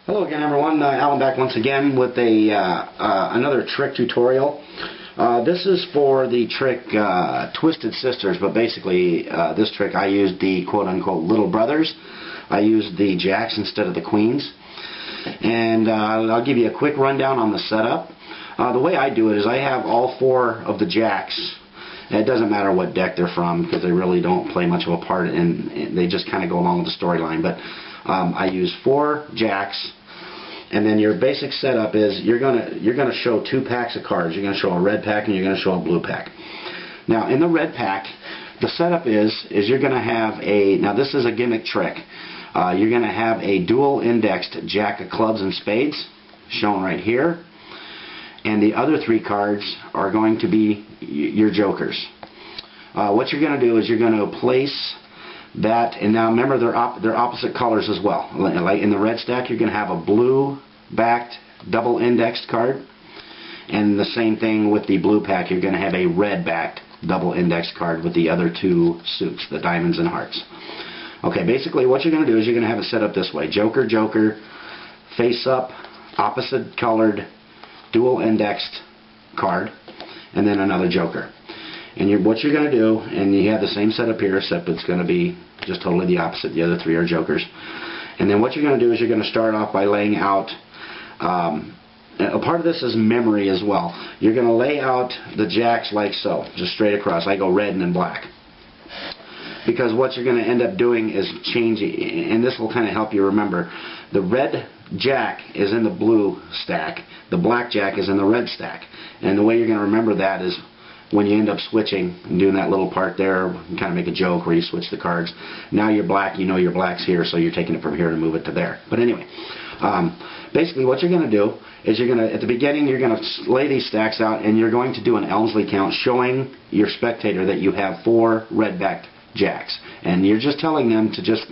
Hello again, everyone. Alan back once again with another trick tutorial. This is for the trick Twisted Sisters, but basically this trick I used the quote-unquote little brothers. I used the jacks instead of the queens. And I'll give you a quick rundown on the setup. The way I do it is I have all four of the jacks. It doesn't matter what deck they're from because they really don't play much of a part, and they just kind of go along with the storyline. But I use four jacks, and then your basic setup is you're gonna show two packs of cards. You're gonna show a red pack and you're gonna show a blue pack. Now in the red pack, the setup is you're gonna have now this is a gimmick trick. You're gonna have a dual indexed jack of clubs and spades shown right here. And the other three cards are going to be your jokers. What you're going to do is you're going to place that, and now remember they're opposite colors as well. Like in the red stack, you're going to have a blue-backed double-indexed card, and the same thing with the blue pack. You're going to have a red-backed double-indexed card with the other two suits, the diamonds and hearts. Okay, basically what you're going to do is you're going to have it set up this way: joker, joker, face up, opposite colored, dual indexed card, and then another joker. And what you're going to do, and you have the same setup here, except it's going to be just totally the opposite. The other three are jokers. And then what you're going to do is you're going to start off by laying out, a part of this is memory as well. You're going to lay out the jacks like so, just straight across. I go red and then black. Because what you're going to end up doing is changing, and this will kind of help you remember. The red jack is in the blue stack, the black jack is in the red stack. And the way you're going to remember that is when you end up switching and doing that little part there, you kind of make a joke where you switch the cards. Now you're black, you know your black's here, so you're taking it from here to move it to there. But anyway, basically what you're going to do is at the beginning, you're going to lay these stacks out, and you're going to do an Elmsley count showing your spectator that you have four red-backed jacks, and you're just telling them to just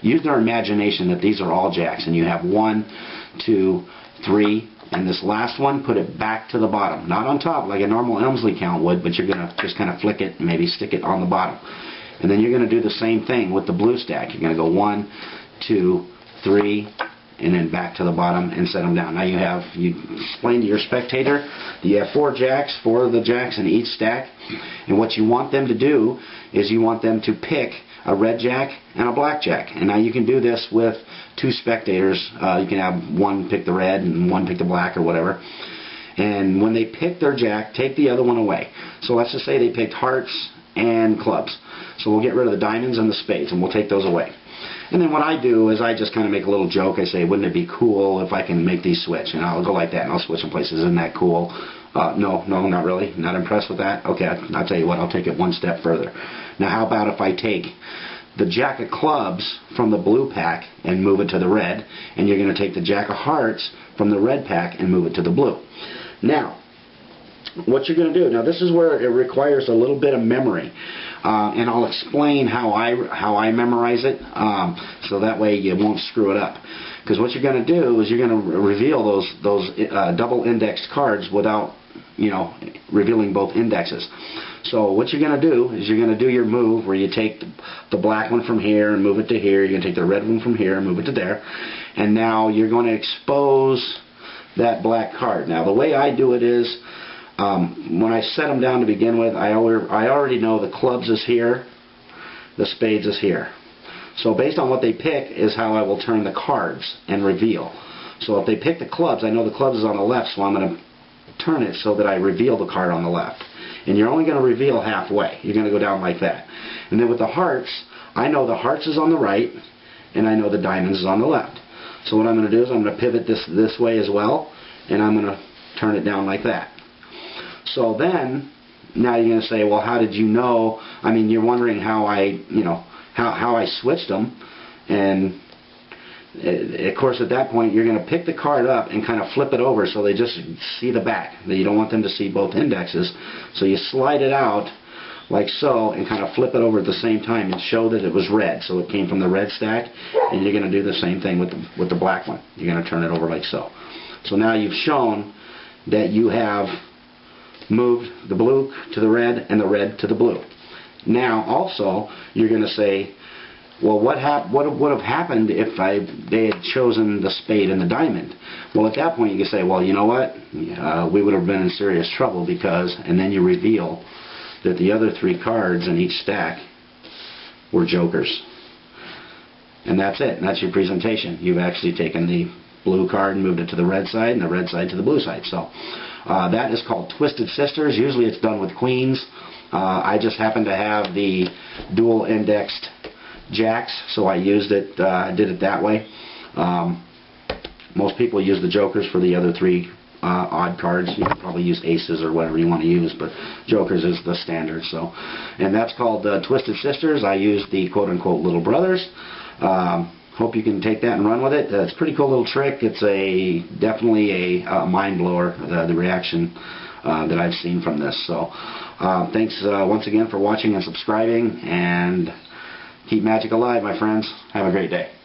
use their imagination that these are all jacks, and you have 1, 2, 3, and this last one, put it back to the bottom, not on top like a normal Elmsley count would, but you're going to just kind of flick it and maybe stick it on the bottom. And then you're going to do the same thing with the blue stack. You're going to go 1, 2, 3, and then back to the bottom and set them down. Now you explain to your spectator that you have four of the jacks in each stack, and what you want them to do is you want them to pick a red jack and a black jack. And now you can do this with two spectators. You can have one pick the red and one pick the black or whatever. And when they pick their jack, take the other one away. So let's just say they picked hearts and clubs. So we'll get rid of the diamonds and the spades, and we'll take those away. And then what I do is I just kind of make a little joke. I say, wouldn't it be cool if I can make these switch? And I'll go like that, and I'll switch in places. Isn't that cool? No, not really. Not impressed with that? Okay, I'll tell you what. I'll take it one step further. Now, how about if I take the jack of clubs from the blue pack and move it to the red, and you're going to take the jack of hearts from the red pack and move it to the blue. Now, what you're going to do, now this is where it requires a little bit of memory, and I'll explain how I memorize it, so that way you won't screw it up. Because what you're going to do is you're going to reveal those double indexed cards without revealing both indexes. So what you're going to do is you're going to do your move where you take the black one from here and move it to here. You're going to take the red one from here and move it to there, and now you're going to expose that black card. Now the way I do it is, when I set them down to begin with, I already know the clubs is here, the spades is here. So based on what they pick is how I will turn the cards and reveal. So if they pick the clubs, I know the clubs is on the left, so I'm going to turn it so that I reveal the card on the left. And you're only going to reveal halfway. You're going to go down like that. And then with the hearts, I know the hearts is on the right, and I know the diamonds is on the left. So what I'm going to do is I'm going to pivot this way as well, and I'm going to turn it down like that. So then, now you're going to say, well, how did you know? I mean, you're wondering how I switched them. And of course, at that point, you're going to pick the card up and kind of flip it over so they just see the back. You don't want them to see both indexes. So you slide it out like so and kind of flip it over at the same time and show that it was red. So it came from the red stack. And you're going to do the same thing with the black one. You're going to turn it over like so. So now you've shown that you have moved the blue to the red and the red to the blue. Now also you're going to say Well, what would have happened if they had chosen the spade and the diamond? Well, at that point you could say, well, you know what? We would have been in serious trouble because, and then you reveal that the other 3 cards in each stack were jokers. And that's it. And that's your presentation. You've actually taken the blue card and moved it to the red side and the red side to the blue side. So that is called Twisted Sisters. Usually it's done with queens. I just happen to have the dual indexed jacks, so I used it. I did it that way. Most people use the jokers for the other 3 odd cards. You can probably use aces or whatever you want to use, but jokers is the standard. So, and that's called Twisted Sisters. I use the quote-unquote little brothers. Hope you can take that and run with it. It's a pretty cool little trick. It's definitely a mind blower, the reaction that I've seen from this. So thanks once again for watching and subscribing, and keep magic alive, my friends. Have a great day.